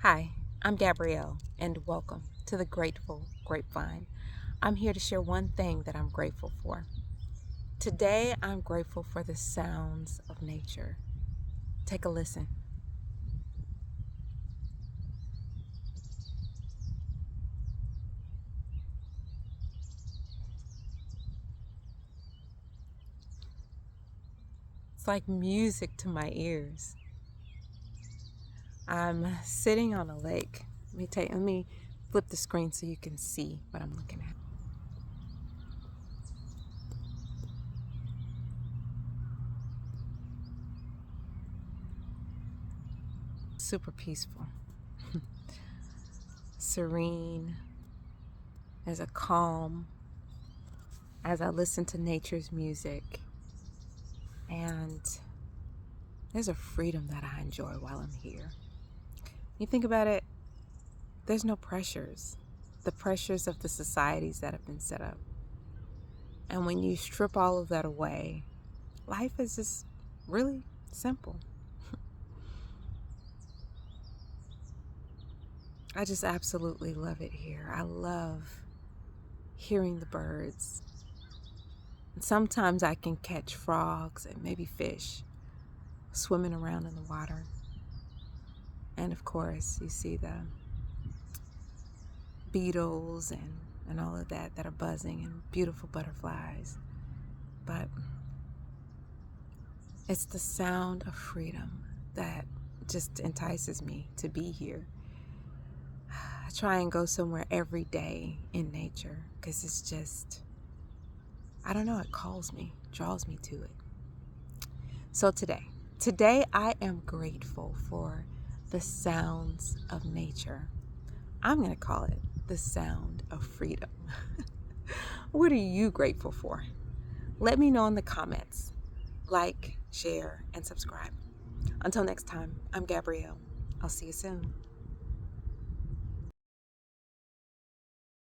Hi, I'm Gabrielle, and welcome to the Grateful Grapevine. I'm here to share one thing that I'm grateful for. Today, I'm grateful for the sounds of nature. Take a listen. It's like music to my ears. I'm sitting on a lake. Let me flip the screen so you can see what I'm looking at. Super peaceful, serene. There's a calm as I listen to nature's music, and there's a freedom that I enjoy while I'm here. You think about it, there's no pressures, the pressures of the societies that have been set up. And when you strip all of that away, life is just really simple. I just absolutely love it here. I love hearing the birds. And sometimes I can catch frogs and maybe fish swimming around in the water. And of course, you see the beetles and all of that are buzzing, and beautiful butterflies. But it's the sound of freedom that just entices me to be here. I try and go somewhere every day in nature because it's just, I don't know, it calls me, draws me to it. So today I am grateful for the sounds of nature. I'm going to call it the sound of freedom. What are you grateful for? Let me know in the comments. Like, share, and subscribe. Until next time, I'm Gabrielle. I'll see you soon.